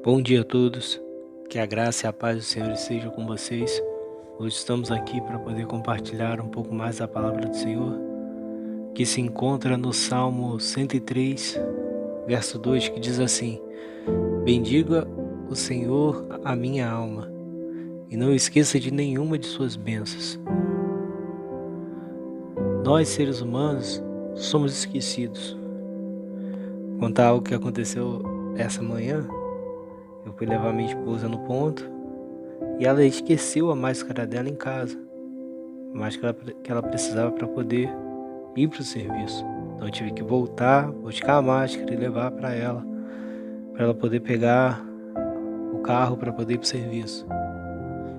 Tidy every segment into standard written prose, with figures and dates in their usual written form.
Bom dia a todos, que a graça e a paz do Senhor estejam com vocês. Hoje estamos aqui para poder compartilhar um pouco mais da palavra do Senhor, que se encontra no Salmo 103, verso 2, que diz assim: Bendiga o Senhor a minha alma, e não esqueça de nenhuma de suas bênçãos. Nós, seres humanos, somos esquecidos. Vou contar algo que aconteceu essa manhã. Eu fui levar minha esposa no ponto e ela esqueceu a máscara dela em casa, a máscara que ela precisava para poder ir para o serviço. Então eu tive que voltar, buscar a máscara e levar para ela poder pegar o carro para poder ir para o serviço.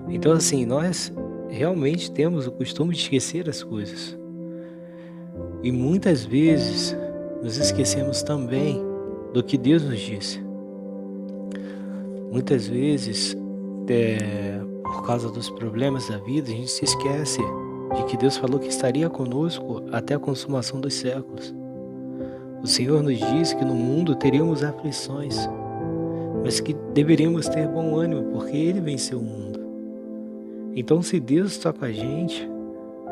Então assim, nós realmente temos o costume de esquecer as coisas. E muitas vezes nos esquecemos também do que Deus nos disse. Muitas vezes, por causa dos problemas da vida, a gente se esquece de que Deus falou que estaria conosco até a consumação dos séculos. O Senhor nos disse que no mundo teríamos aflições, mas que deveríamos ter bom ânimo, porque Ele venceu o mundo. Então, se Deus está com a gente,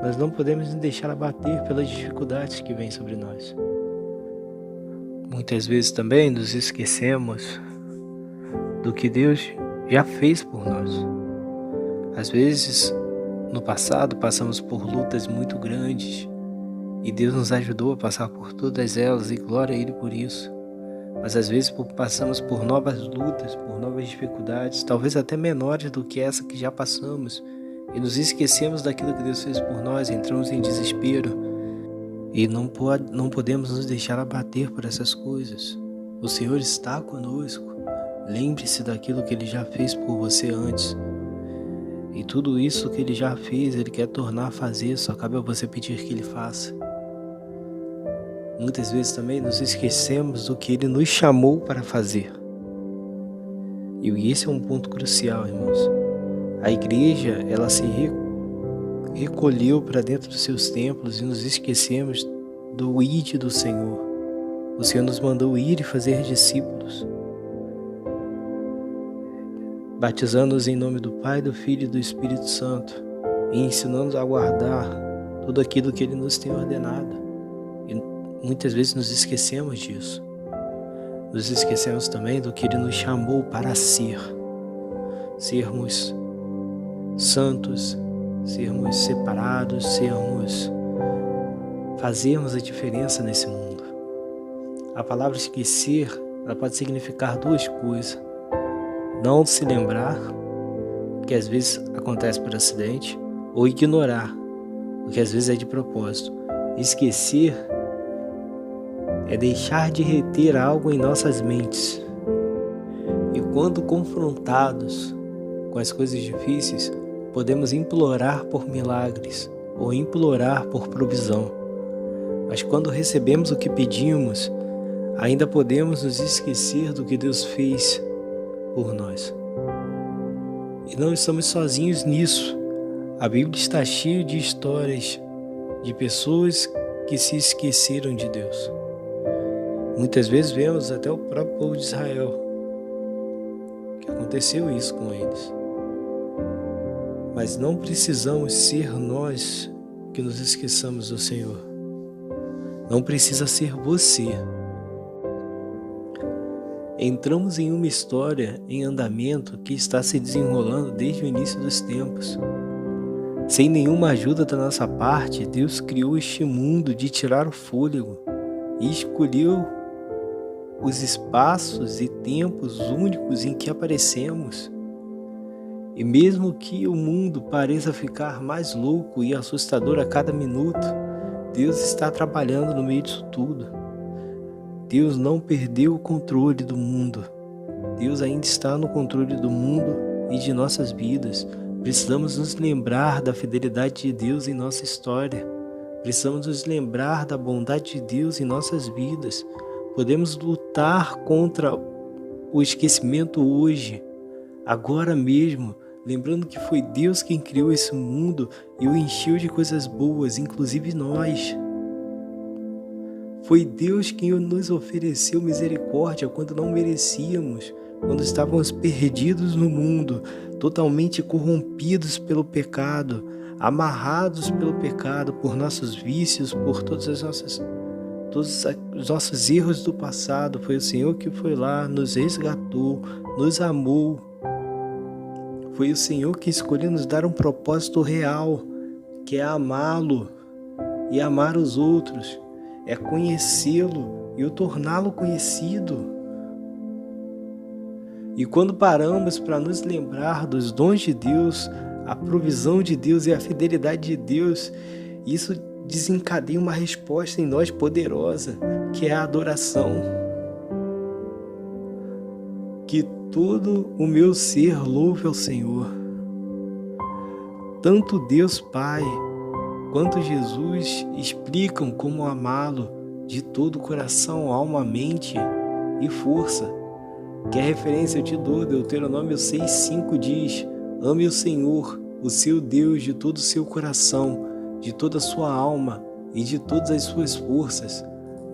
nós não podemos nos deixar abater pelas dificuldades que vêm sobre nós. Muitas vezes também nos esquecemos do que Deus já fez por nós. Às vezes, no passado, passamos por lutas muito grandes e Deus nos ajudou a passar por todas elas e glória a Ele por isso. Mas às vezes passamos por novas lutas, por novas dificuldades, talvez até menores do que essa que já passamos, e nos esquecemos daquilo que Deus fez por nós, entramos em desespero e não podemos nos deixar abater por essas coisas. O Senhor está conosco. Lembre-se daquilo que Ele já fez por você antes. E tudo isso que Ele já fez, Ele quer tornar a fazer, só cabe a você pedir que Ele faça. Muitas vezes também nos esquecemos do que Ele nos chamou para fazer. E esse é um ponto crucial, irmãos. A igreja, ela se recolheu para dentro dos seus templos e nos esquecemos do ide do Senhor. O Senhor nos mandou ir e fazer discípulos, batizando-os em nome do Pai, do Filho e do Espírito Santo, e ensinando-os a guardar tudo aquilo que Ele nos tem ordenado. E muitas vezes nos esquecemos disso. Nos esquecemos também do que Ele nos chamou para sermos santos, sermos separados, fazermos a diferença nesse mundo. A palavra esquecer, ela pode significar duas coisas: não se lembrar, que às vezes acontece por acidente, ou ignorar, o que às vezes é de propósito. Esquecer é deixar de reter algo em nossas mentes. E quando confrontados com as coisas difíceis, podemos implorar por milagres ou implorar por provisão. Mas quando recebemos o que pedimos, ainda podemos nos esquecer do que Deus fez por nós. E não estamos sozinhos nisso. A Bíblia está cheia de histórias de pessoas que se esqueceram de Deus. Muitas vezes vemos até o próprio povo de Israel, que aconteceu isso com eles. Mas não precisamos ser nós que nos esqueçamos do Senhor. Não precisa ser você. Entramos em uma história em andamento que está se desenrolando desde o início dos tempos. Sem nenhuma ajuda da nossa parte, Deus criou este mundo de tirar o fôlego e escolheu os espaços e tempos únicos em que aparecemos. E mesmo que o mundo pareça ficar mais louco e assustador a cada minuto, Deus está trabalhando no meio disso tudo. Deus não perdeu o controle do mundo. Deus ainda está no controle do mundo e de nossas vidas. Precisamos nos lembrar da fidelidade de Deus em nossa história. Precisamos nos lembrar da bondade de Deus em nossas vidas. Podemos lutar contra o esquecimento hoje, agora mesmo, lembrando que foi Deus quem criou esse mundo e o encheu de coisas boas, inclusive nós. Foi Deus quem nos ofereceu misericórdia quando não merecíamos. quando estávamos perdidos no mundo, totalmente corrompidos pelo pecado, amarrados pelo pecado, por nossos vícios, por todos os nossos erros do passado. Foi o Senhor que foi lá, nos resgatou, nos amou. Foi o Senhor que escolheu nos dar um propósito real, que é amá-lo e amar os outros, é conhecê-lo e o torná-lo conhecido. E quando paramos para nos lembrar dos dons de Deus, a provisão de Deus e a fidelidade de Deus, isso desencadeia uma resposta em nós poderosa, que é a adoração. Que todo o meu ser louve ao Senhor. Tanto Deus Pai quanto Jesus explicam como amá-lo de todo o coração, alma, mente e força. Que a referência eu te dou, Deuteronômio 6,5 diz: ame o Senhor, o seu Deus, de todo o seu coração, de toda a sua alma e de todas as suas forças.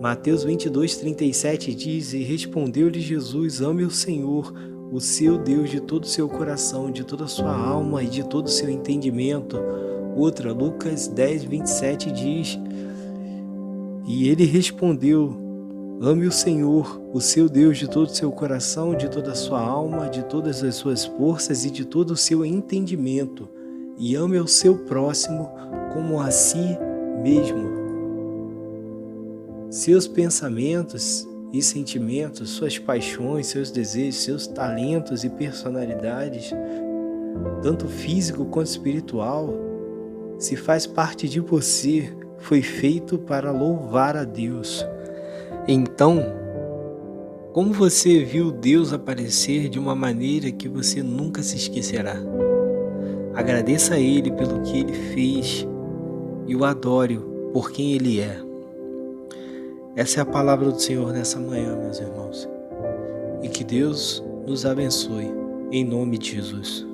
Mateus 22,37 diz: e respondeu-lhe Jesus: ame o Senhor, o seu Deus, de todo o seu coração, de toda a sua alma e de todo o seu entendimento. Outra, Lucas 10,27 diz: e ele respondeu: ame o Senhor, o seu Deus, de todo o seu coração, de toda a sua alma, de todas as suas forças e de todo o seu entendimento, e ame ao seu próximo como a si mesmo. Seus pensamentos e sentimentos, suas paixões, seus desejos, seus talentos e personalidades, tanto físico quanto espiritual, se faz parte de você, foi feito para louvar a Deus. Então, como você viu Deus aparecer de uma maneira que você nunca se esquecerá? Agradeça a Ele pelo que Ele fez e o adore por quem Ele é. Essa é a palavra do Senhor nessa manhã, meus irmãos. E que Deus nos abençoe, em nome de Jesus.